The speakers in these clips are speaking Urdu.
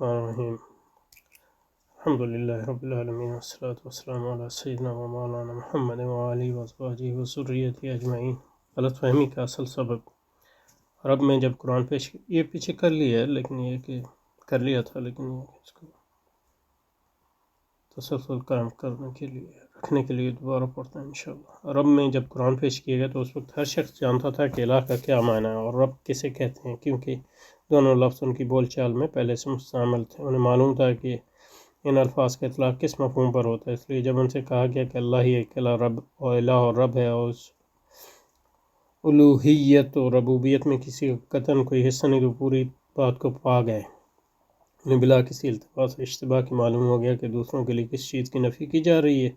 الرحیم الحمد للہ رب العالمین والصلاة والسلام علی سیدنا و مولانا محمد وآلہ وازواجہ وذریتہ اجمعین۔ غلط فہمی کا اصل سبب رب میں جب قرآن یہ پیچھے کر لیا ہے، لیکن یہ کہ کر لیا تھا، لیکن یہ کہ اس کو تسلسل قائم کرنے کے لیے رکھنے کے لیے دوبارہ پڑھتا ہے انشاءاللہ۔ رب میں جب قرآن پیش کیا گیا تو اس وقت ہر شخص جانتا تھا کہ الہ کا کیا معنی ہے اور رب کسے کہتے ہیں، کیونکہ دونوں لفظ ان کی بول چال میں پہلے سے مستعمل تھے۔ انہیں معلوم تھا کہ ان الفاظ کا اطلاق کس مفہوم پر ہوتا ہے، اس لیے جب ان سے کہا گیا کہ اللہ ہی اکیلا رب اور الہ اور رب ہے اور اس الوہیت و ربوبیت میں کسی کا قطعاً کوئی حصہ نہیں، تو پوری بات کو پا گئے۔ انہیں بلا کسی التباس اور اشتباہ کی معلوم ہو گیا کہ دوسروں کے لیے کس چیز کی نفی کی جا رہی ہے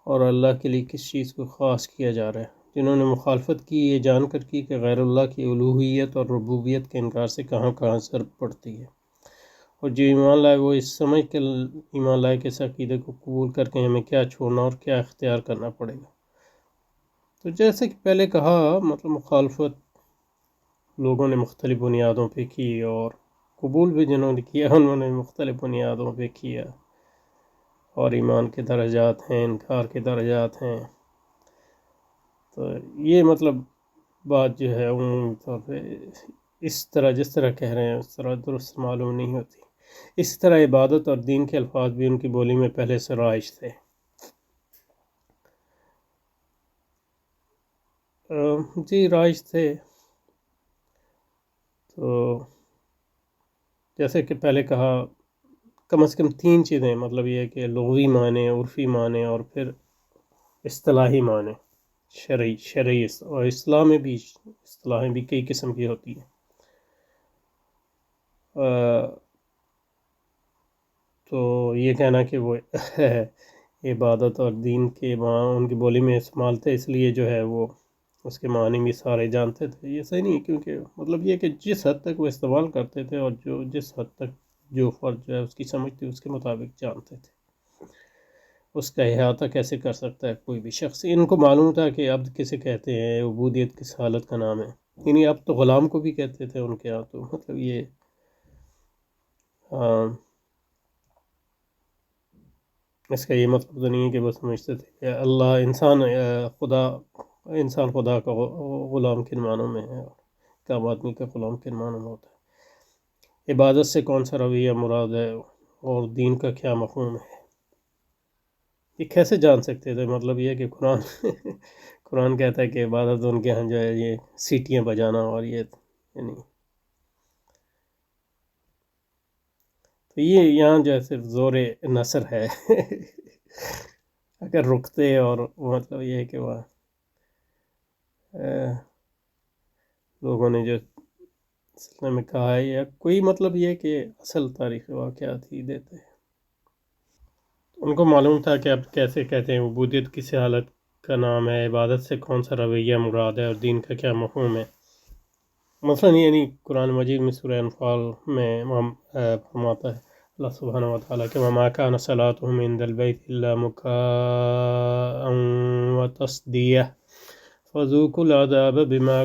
اور اللہ کے لیے کس چیز کو خاص کیا جا رہا ہے۔ جنہوں نے مخالفت کی یہ جان کر کی کہ غیر اللہ کی الوہیت اور ربوبیت کے انکار سے کہاں کہاں ضرب پڑتی ہے، اور جو ایمان لائے وہ اس سمجھ کے ایمان لائے کہ اس عقیدے کو قبول کر کے ہمیں کیا چھوڑنا اور کیا اختیار کرنا پڑے گا۔ تو جیسے کہ پہلے کہا، مخالفت لوگوں نے مختلف بنیادوں پہ کی، اور قبول بھی جنہوں نے کیا انہوں نے مختلف بنیادوں پہ کیا، اور ایمان کے درجات ہیں، انکار کے درجات ہیں۔ تو یہ بات جو ہے عمومی طور پہ اس طرح جس طرح کہہ رہے ہیں اس طرح درست معلوم نہیں ہوتی۔ اس طرح عبادت اور دین کے الفاظ بھی ان کی بولی میں پہلے سے رائج تھے۔ جی رائج تھے، تو جیسے کہ پہلے کہا کم از کم تین چیزیں، یہ ہے کہ لغوی معنی، عرفی معنی، اور پھر اصطلاحی معنی، شرعی اور اسلام میں بھی اصطلاحیں بھی کئی قسم کی ہوتی ہیں۔ تو یہ کہنا کہ وہ عبادت اور دین کے ان کی بولی میں استعمال تھے، اس لیے جو ہے وہ اس کے معنی بھی سارے جانتے تھے، یہ صحیح نہیں، کیونکہ یہ کہ جس حد تک وہ استعمال کرتے تھے اور جس حد تک جو فرد جو ہے اس کی سمجھ تھی اس کے مطابق جانتے تھے۔ اس کا احاطہ کیسے کر سکتا ہے کوئی بھی شخص؟ ان کو معلوم تھا کہ عبد کسے کہتے ہیں، عبودیت کس حالت کا نام ہے، یعنی اب تو غلام کو بھی کہتے تھے ان کے ہاں، تو یہ اس کا یہ مطلب تو نہیں ہے کہ وہ سمجھتے تھے کہ اللہ انسان خدا کا غلام کن معنوں میں ہے، اور کم آدمی کا غلام کن معنوں میں ہوتا ہے۔ عبادت سے کون سا رویہ مراد ہے اور دین کا کیا مفہوم ہے، یہ کیسے جان سکتے تھے؟ یہ ہے کہ قرآن کہتا ہے کہ عبادت ان کے ہاں جو ہے یہ سیٹیاں بجانا، اور یہ یعنی تو یہ یہاں جو ہے صرف زور نثر ہے۔ اگر رکتے اور یہ ہے کہ وہ لوگوں نے جو سلسلے میں کہا ہے، یا کوئی یہ کہ اصل تاریخ واقعات ہی دیتے ہیں۔ ان کو معلوم تھا کہ اب کیسے کہتے ہیں عبودیت کسی حالت کا نام ہے، عبادت سے کون سا رویہ مراد ہے، اور دین کا کیا مفہوم ہے۔ یعنی قرآن مجید میں سورہ انفال میں فرماتا ہے اللہ سبحانہ وتعالیٰ کہ وَمَا كَانَ صَلَاتُهُمْ عِنْدَ الْبَيْتِ إِلَّا مُكَاءً وَتَصْدِيَةً فَذُوقُوا الْعَذَابَ بِمَا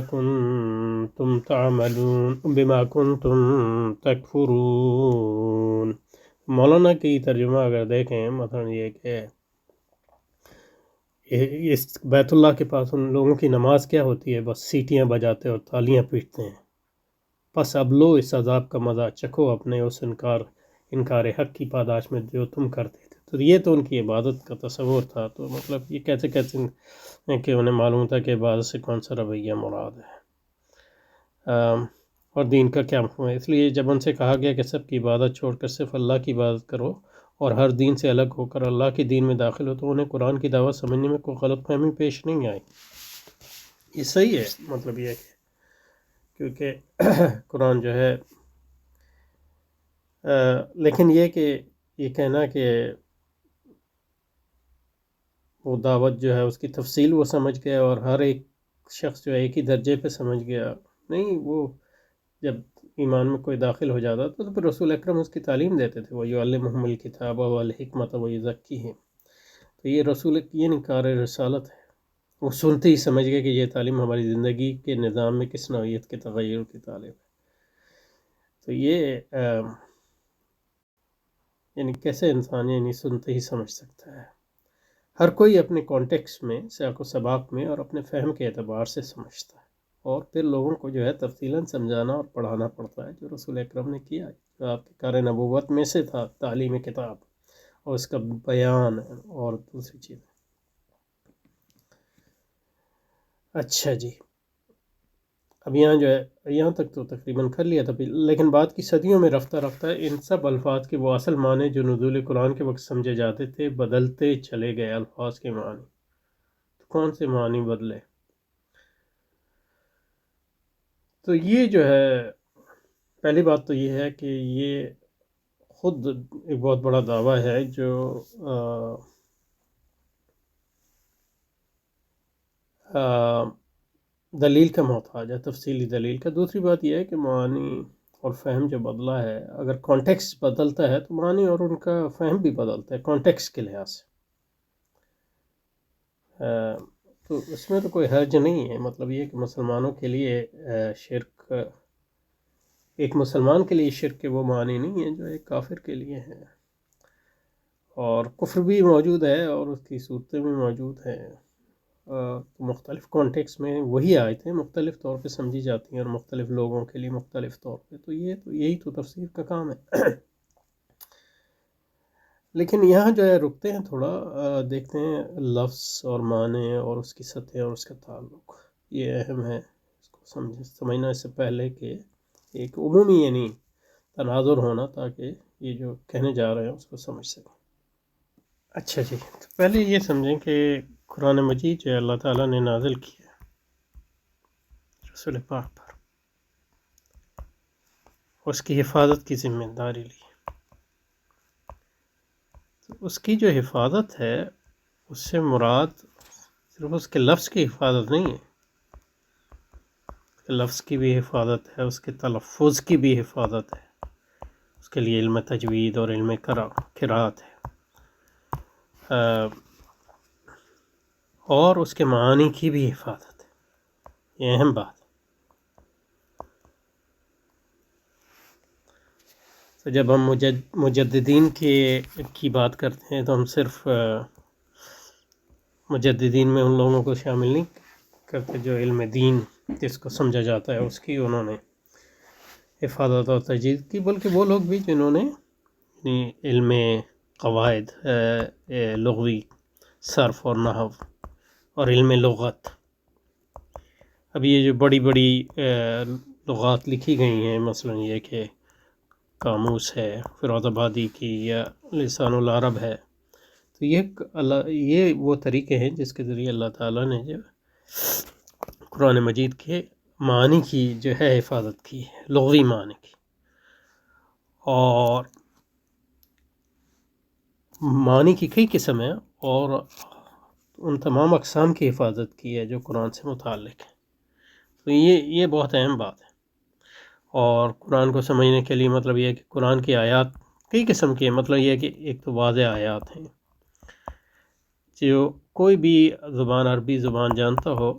كُنْتُمْ تَكْفُرُونَ۔ مولانا کی ترجمہ اگر دیکھیں، یہ کہ اس بیت اللہ کے پاس ان لوگوں کی نماز کیا ہوتی ہے؟ بس سیٹیاں بجاتے اور تالیاں پیٹتے ہیں۔ پس اب لو اس عذاب کا مزہ چکھو اپنے اس انکار حق کی پاداش میں جو تم کرتے تھے۔ تو یہ تو ان کی عبادت کا تصور تھا۔ تو یہ کیسے کہ انہیں معلوم تھا کہ عبادت سے کون سا رویہ مراد ہے اور دین کا کیا مفہوم ہے۔ اس لیے جب ان سے کہا گیا کہ سب کی عبادت چھوڑ کر صرف اللہ کی عبادت کرو اور ہر دین سے الگ ہو کر اللہ کے دین میں داخل ہو، تو انہیں قرآن کی دعوت سمجھنے میں کوئی غلط فہمی پیش نہیں آئی۔ یہ صحیح ہے، یہ ہے کہ کیونکہ قرآن جو ہے لیکن یہ کہ یہ کہنا کہ وہ دعوت جو ہے اس کی تفصیل وہ سمجھ گیا اور ہر ایک شخص جو ہے ایک ہی درجے پہ سمجھ گیا، نہیں، وہ جب ایمان میں کوئی داخل ہو جاتا تو پھر رسول اکرم اس کی تعلیم دیتے تھے، وَيُعَلِّمُهُمُ الْكِتَابَ وَالْحِكْمَةَ وَيُزَكِّيهِمْ۔ تو یہ رسول کی یہ کار رسالت ہے، وہ سنتے ہی سمجھ گئے کہ یہ تعلیم ہماری زندگی کے نظام میں کس نوعیت کے تغیر کی طالب ہے۔ تو یہ یعنی کیسے انسان یعنی سنتے ہی سمجھ سکتا ہے؟ ہر کوئی اپنے کانٹیکس میں، سیاق و سباق میں اور اپنے فہم کے اعتبار سے سمجھتا ہے، اور پھر لوگوں کو جو ہے تفصیلاً سمجھانا اور پڑھانا پڑتا ہے، جو رسول اکرم نے کیا، جو آپ کے کار نبوت میں سے تھا، تعلیم کتاب اور اس کا بیان اور دوسری چیزیں۔ اچھا جی، اب یہاں جو ہے یہاں تک تو تقریباً کر لیا تھا، لیکن بعد کی صدیوں میں رفتہ رفتہ ان سب الفاظ کے وہ اصل معنی جو نزول قرآن کے وقت سمجھے جاتے تھے بدلتے چلے گئے۔ الفاظ کے معنی تو کون سے معنی بدلے؟ تو یہ جو ہے پہلی بات تو یہ ہے کہ یہ خود ایک بہت بڑا دعویٰ ہے جو دلیل کا محتاج ہے، تفصیلی دلیل کا۔ دوسری بات یہ ہے کہ معنی اور فہم جو بدلا ہے، اگر کانٹیکس بدلتا ہے تو معنی اور ان کا فہم بھی بدلتا ہے کانٹیکس کے لحاظ سے۔ تو اس میں تو کوئی حرج نہیں ہے، مطلب یہ کہ مسلمانوں کے لیے شرک، ایک مسلمان کے لیے شرک کے وہ معنی نہیں ہے جو ایک کافر کے لیے ہیں، اور کفر بھی موجود ہے اور اس کی صورتیں بھی موجود ہیں۔ مختلف کانٹیکس میں وہی آیتیں مختلف طور پہ سمجھی جاتی ہیں اور مختلف لوگوں کے لیے مختلف طور پہ، تو یہی تو تفسیر کا کام ہے۔ لیکن یہاں جو ہے رکتے ہیں تھوڑا، دیکھتے ہیں لفظ اور معنی اور اس کی سطح اور اس کا تعلق، یہ اہم ہے اس کو سمجھنا اس سے پہلے کہ ایک عمومی یعنی تناظر ہونا، تاکہ یہ جو کہنے جا رہے ہیں اس کو سمجھ سکیں۔ اچھا جی، تو پہلے یہ سمجھیں کہ قرآن مجید جو اللہ تعالیٰ نے نازل کیا رسول پاک پر، اس کی حفاظت کی ذمہ داری لی، تو اس کی جو حفاظت ہے اس سے مراد صرف اس کے لفظ کی حفاظت نہیں ہے، اس کے لفظ کی بھی حفاظت ہے، اس کے تلفظ کی بھی حفاظت ہے، اس کے لیے علم تجوید اور علم قرات ہے، اور اس کے معانی کی بھی حفاظت ہے۔ یہ اہم بات ہے۔ تو جب ہم مجددین کی بات کرتے ہیں تو ہم صرف مجددین میں ان لوگوں کو شامل نہیں کرتے جو علم دین جس کو سمجھا جاتا ہے اس کی انہوں نے حفاظت اور تجدید کی، بلکہ وہ لوگ بھی جنہوں نے علم قواعد، لغوی، صرف اور نحو اور علم لغت، اب یہ جو بڑی بڑی لغات لکھی گئی ہیں، مثلا یہ کہ قاموس ہے فیروز آبادی کی یا لسان العرب ہے، تو یہ وہ طریقے ہیں جس کے ذریعے اللہ تعالیٰ نے جو قرآن مجید کے معنی کی جو ہے حفاظت کی ہے، لغوی معنی کی، اور معنی کی کئی قسم ہیں اور ان تمام اقسام کی حفاظت کی ہے جو قرآن سے متعلق ہے۔ تو یہ بہت اہم بات ہے، اور قرآن کو سمجھنے کے لیے مطلب یہ ہے کہ قرآن کی آیات کئی قسم کی ہیں، مطلب یہ ہے کہ ایک تو واضح آیات ہیں، جو کوئی بھی زبان عربی زبان جانتا ہو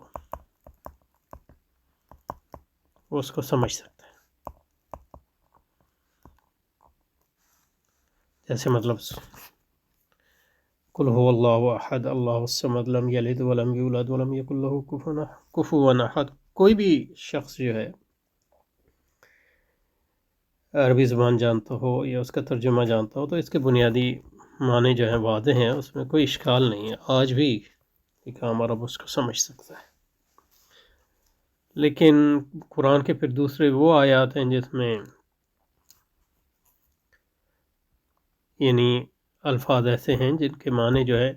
وہ اس کو سمجھ سکتا ہے، جیسے مطلب قل هو اللہ احد اللہ الصمد لم یلد ولم یولد ولم یکن له کفوا احد، کوئی بھی شخص جو ہے عربی زبان جانتا ہو یا اس کا ترجمہ جانتا ہو تو اس کے بنیادی معنی جو ہیں واضح ہیں، اس میں کوئی اشکال نہیں ہے، آج بھی ایک عام عرب اس کو سمجھ سکتا ہے۔ لیکن قرآن کے پھر دوسرے وہ آیات ہیں جس میں یعنی الفاظ ایسے ہیں جن کے معنی جو ہے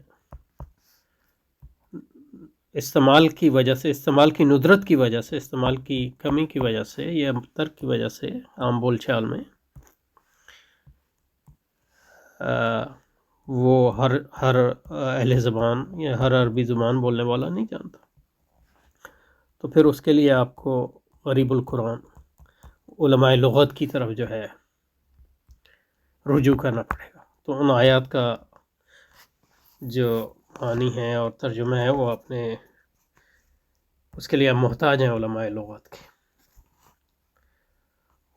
استعمال کی وجہ سے، استعمال کی ندرت کی وجہ سے، استعمال کی کمی کی وجہ سے یا ترک کی وجہ سے عام بول چال میں وہ ہر اہل زبان یا ہر عربی زبان بولنے والا نہیں جانتا، تو پھر اس کے لیے آپ کو غریب القرآن علماء لغت کی طرف جو ہے رجوع کرنا پڑے گا، تو ان آیات کا جو معنی ہے اور ترجمہ ہے وہ اپنے اس کے لیے آپ محتاج ہیں علماء لغت کے۔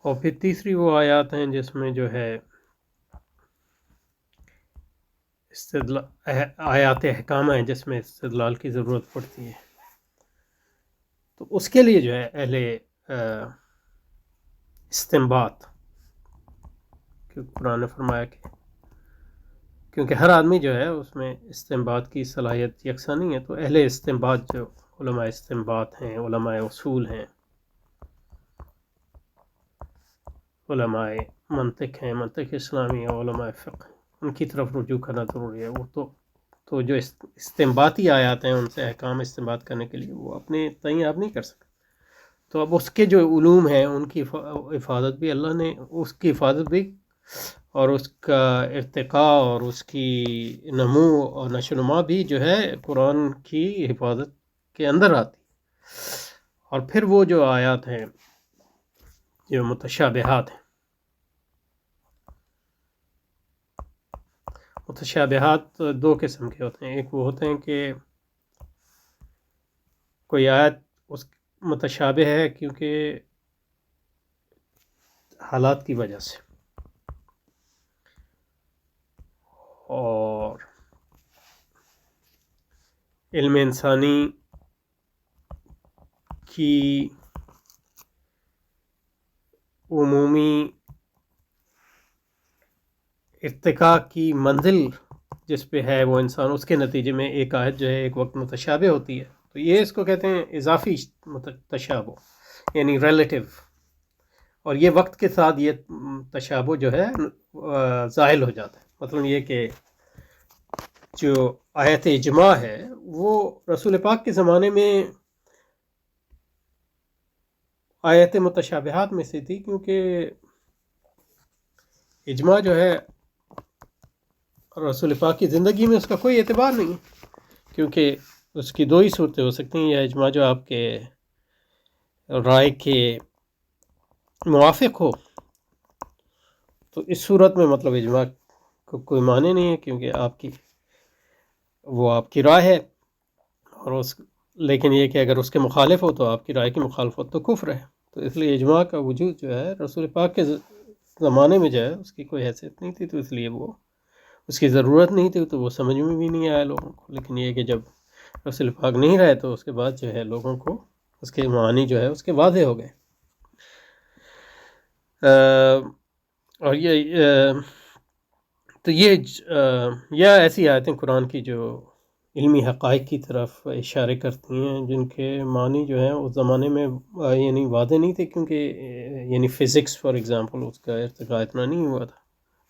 اور پھر تیسری وہ آیات ہیں جس میں جو ہے آیات احکام ہیں جس میں استدلال کی ضرورت پڑتی ہے، تو اس کے لیے جو ہے اہل استنباط، کیونکہ قرآن نے فرمایا کہ کیونکہ ہر آدمی جو ہے اس میں استنباط کی صلاحیت یکساں نہیں ہے، تو اہل استنباط جو علماء استنباط ہیں، علماء اصول ہیں، علماء منطق ہیں، منطق اسلامی ہے، علماء فقہ، ان کی طرف رجوع کرنا ضروری ہے۔ وہ تو جو استنباطی آیات ہیں ان سے احکام استنباط کرنے کے لیے وہ اپنے تئیں آپ نہیں کر سکتے، تو اب اس کے جو علوم ہیں ان کی حفاظت بھی اللہ نے، اس کی حفاظت بھی اور اس کا ارتقاء اور اس کی نمو اور نشو و نما بھی جو ہے قرآن کی حفاظت کے اندر آتی۔ اور پھر وہ جو آیات ہیں جو متشابہات ہیں، متشابہات دو قسم کے ہوتے ہیں، ایک وہ ہوتے ہیں کہ کوئی آیت اس متشابہ ہے کیونکہ حالات کی وجہ سے، اور علم انسانی کی عمومی ارتقاء کی منزل جس پہ ہے وہ انسان، اس کے نتیجے میں ایک آیت جو ہے ایک وقت متشابہ ہوتی ہے، تو یہ اس کو کہتے ہیں اضافی تشابہ، یعنی ریلیٹیو، اور یہ وقت کے ساتھ یہ تشابہ جو ہے زائل ہو جاتا ہے۔ مطلب یہ کہ جو آیت اجماع ہے وہ رسول پاک کے زمانے میں آیت متشابہات میں سے تھی، کیونکہ اجماع جو ہے رسول پاک کی زندگی میں اس کا کوئی اعتبار نہیں، کیونکہ اس کی دو ہی صورتیں ہو سکتی ہیں، یا اجماع جو آپ کے رائے کے موافق ہو، تو اس صورت میں مطلب اجماع کو کوئی معنی نہیں ہے، کیونکہ وہ آپ کی رائے ہے، اور لیکن یہ کہ اگر اس کے مخالف ہو تو آپ کی رائے کی مخالفت تو کفر ہے، تو اس لیے اجماع کا وجود جو ہے رسول پاک کے زمانے میں جو ہے اس کی کوئی حیثیت نہیں تھی، تو اس لیے وہ اس کی ضرورت نہیں تھی، تو وہ سمجھ میں بھی نہیں آیا لوگوں کو۔ لیکن یہ کہ جب رسول پاک نہیں رہے تو اس کے بعد جو ہے لوگوں کو اس کے معانی جو ہے اس کے واضح ہو گئے۔ اور تو یہ ایسی آیتیں قرآن کی جو علمی حقائق کی طرف اشارے کرتی ہیں، جن کے معنی جو ہیں اس زمانے میں یعنی واضح نہیں تھے، کیونکہ یعنی فزکس فار ایگزامپل اس کا ارتقاء اتنا نہیں ہوا تھا،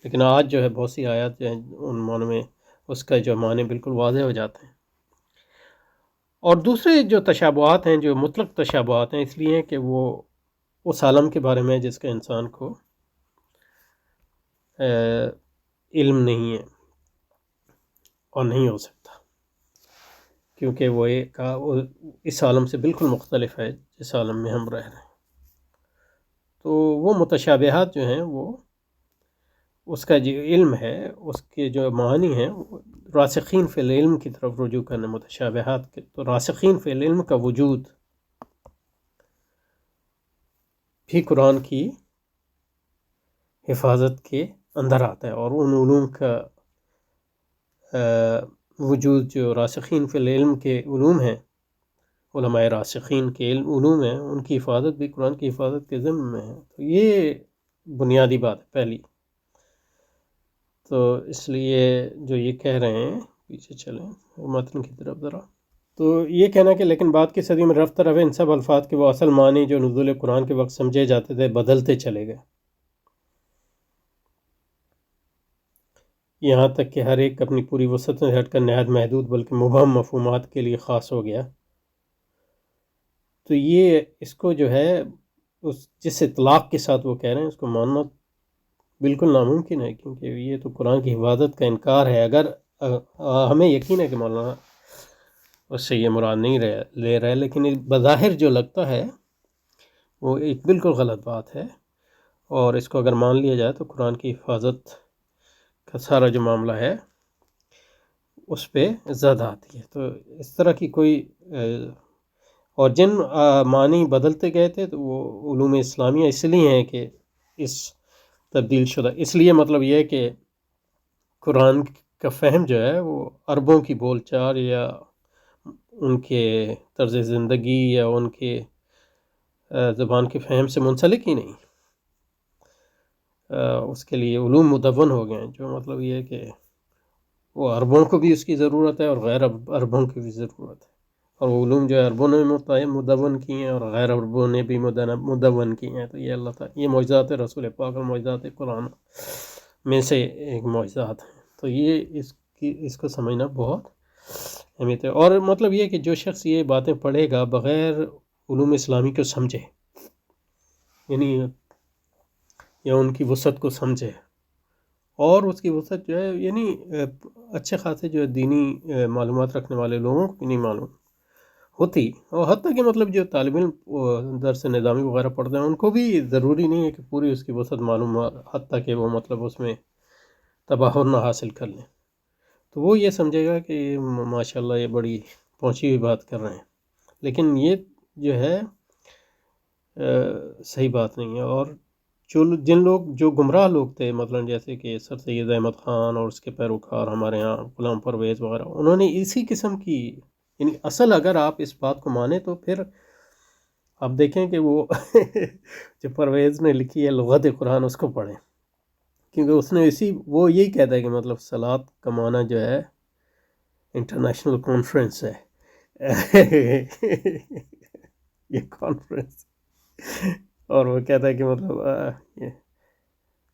لیکن آج جو ہے بہت سی آیات جو ہیں ان معنوں میں اس کا جو معنی بالکل واضح ہو جاتے ہیں۔ اور دوسرے جو تشابہات ہیں، جو مطلق تشابہات ہیں، اس لیے کہ وہ اس عالم کے بارے میں جس کا انسان کو علم نہیں ہے اور نہیں ہو سکتا، کیونکہ وہ اس عالم سے بالکل مختلف ہے جس عالم میں ہم رہ رہے ہیں۔ تو وہ متشابہات جو ہیں وہ اس کا جو علم ہے اس کے جو معانی ہیں راسخین فی العلم کی طرف رجوع کرنے، متشابہات کے تو راسخین فی العلم کا وجود بھی قرآن کی حفاظت کے اندر آتا ہے، اور ان علوم کا وجود جو راسخین فی العلم کے علوم ہیں، علماء راسخین کے علوم ہیں، ان کی حفاظت بھی قرآن کی حفاظت کے ضمن میں ہے۔ تو یہ بنیادی بات ہے پہلی۔ تو اس لیے جو یہ کہہ رہے ہیں، پیچھے چلیں متن کی طرف ذرا، تو یہ کہنا کہ لیکن بعد کی صدی میں رفتہ رفتہ ان سب الفاظ کے وہ اصل معنی جو نزول قرآن کے وقت سمجھے جاتے تھے بدلتے چلے گئے، یہاں تک کہ ہر ایک اپنی پوری وسعت سے ہٹ کر نہایت محدود بلکہ مبہم مفہومات کے لیے خاص ہو گیا۔ تو یہ اس کو جو ہے جس اطلاق کے ساتھ وہ کہہ رہے ہیں اس کو ماننا بالکل ناممکن ہے، کیونکہ یہ تو قرآن کی حفاظت کا انکار ہے۔ اگر ہمیں یقین ہے کہ مولانا اس سے یہ مراد نہیں لے رہے، لیکن بظاہر جو لگتا ہے وہ ایک بالکل غلط بات ہے، اور اس کو اگر مان لیا جائے تو قرآن کی حفاظت کا سارا جو معاملہ ہے اس پہ زد آتی ہے۔ تو اس طرح کی کوئی اور جن معنی بدلتے گئے تھے تو وہ علوم اسلامیہ اس لیے ہیں کہ اس تبدیل شدہ، اس لیے مطلب یہ ہے کہ قرآن کا فہم جو ہے وہ عربوں کی بول چال یا ان کے طرز زندگی یا ان کے زبان کے فہم سے منسلک ہی نہیں. اس کے لیے علوم مدون ہو گئے ہیں، جو مطلب یہ ہے کہ وہ عربوں کو بھی اس کی ضرورت ہے اور غیر عربوں کی بھی ضرورت ہے، اور وہ علوم جو ہے عربوں نے مدون کی ہیں اور غیر عربوں نے بھی مدون کی ہیں. تو یہ اللہ تعالیٰ، یہ معجزات رسول پاک اور معجزات قرآن میں سے ایک معجزات ہیں. تو یہ اس کو سمجھنا بہت اہمیت ہے. اور مطلب یہ کہ جو شخص یہ باتیں پڑھے گا بغیر علوم اسلامی کو سمجھے، یعنی یا ان کی وسعت کو سمجھے، اور اس کی وسعت جو ہے یعنی اچھے خاصے جو دینی معلومات رکھنے والے لوگوں کو نہیں معلوم ہوتی، اور حتیٰ کہ مطلب جو طالب علم درس نظامی وغیرہ پڑھتے ہیں ان کو بھی ضروری نہیں ہے کہ پوری اس کی وسعت معلوم ہو، حتیٰ کہ وہ مطلب اس میں تباہر نہ حاصل کر لیں. تو وہ یہ سمجھے گا کہ ماشاء اللہ یہ بڑی پہنچی ہوئی بات کر رہے ہیں، لیکن یہ جو ہے صحیح بات نہیں ہے. اور جو گمراہ لوگ تھے، مثلا جیسے کہ سر سید احمد خان اور اس کے پیروکار ہمارے ہاں غلام پرویز وغیرہ، انہوں نے اسی قسم کی، یعنی اصل اگر آپ اس بات کو مانیں تو پھر آپ دیکھیں کہ وہ جو پرویز نے لکھی ہے لغت قرآن، اس کو پڑھیں، کیونکہ اس نے وہ یہی کہتا ہے کہ مطلب صلاۃ کا معنی جو ہے انٹرنیشنل کانفرنس ہے. یہ کانفرنس، اور وہ کہتا ہے کہ مطلب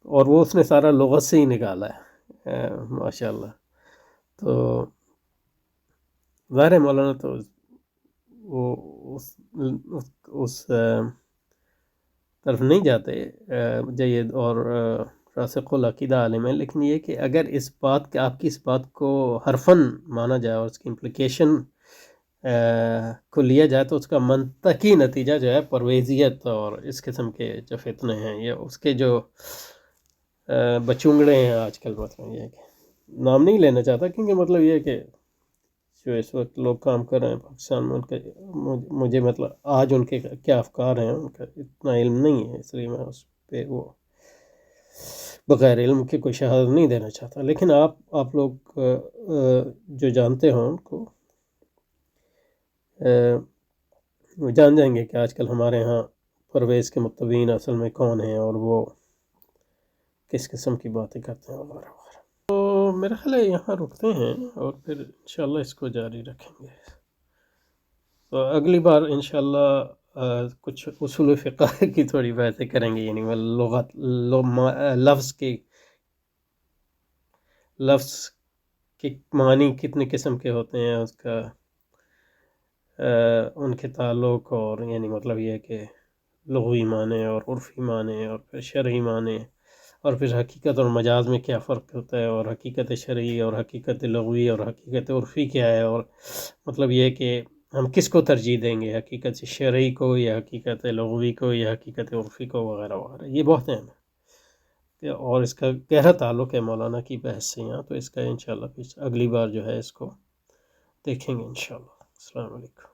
اور وہ اس نے سارا لغت سے ہی نکالا ہے. ماشاء اللہ. تو ظاہر مولانا تو وہ اس طرف نہیں جاتے جید اور راسخ العقیدہ عالم ہے، لیکن یہ کہ اگر اس بات کے آپ کی اس بات کو حرفاً مانا جائے اور اس کی امپلیکیشن کو لیا جائے تو اس کا منطقی نتیجہ جو ہے پرویزیت اور اس قسم کے جو فتنے ہیں یا اس کے جو بچونگڑے ہیں آج کل، مطلب یہ ہے کہ نام نہیں لینا چاہتا، کیونکہ مطلب یہ ہے کہ جو اس وقت لوگ کام کر رہے ہیں پاکستان میں، ان کے مجھے مطلب آج ان کے کیا افکار ہیں ان کا اتنا علم نہیں ہے، اس لیے میں اس پہ وہ بغیر علم کے کوئی شہادت نہیں دینا چاہتا. لیکن آپ لوگ جو جانتے ہوں ان کو وہ جان جائیں گے کہ آج کل ہمارے ہاں پرویز کے متبعین اصل میں کون ہیں اور وہ کس قسم کی باتیں کرتے ہیں وغیرہ وغیرہ. تو میرا خیال ہے یہاں رکتے ہیں اور پھر انشاءاللہ اس کو جاری رکھیں گے. تو اگلی بار انشاءاللہ کچھ اصول فقہ کی تھوڑی باتیں کریں گے، یعنی لغت لفظ کے معنی کتنے قسم کے ہوتے ہیں، اس کا ان کے تعلق، اور یعنی مطلب یہ ہے کہ لغوی معنی اور عرفی معنی اور پھر شرعی معنی، اور پھر حقیقت اور مجاز میں کیا فرق ہوتا ہے، اور حقیقت شرعی اور حقیقت لغوی اور حقیقت عرفی کیا ہے، اور مطلب یہ کہ ہم کس کو ترجیح دیں گے، حقیقت شرعی کو یا حقیقت لغوی کو یا حقیقت عرفی کو وغیرہ وغیرہ. یہ بہت اہم ہے اور اس کا گہرا تعلق ہے مولانا کی بحث سے یہاں. تو اس کا انشاءاللہ اگلی بار جو ہے اس کو دیکھیں گے انشاءاللہ. السلام علیکم.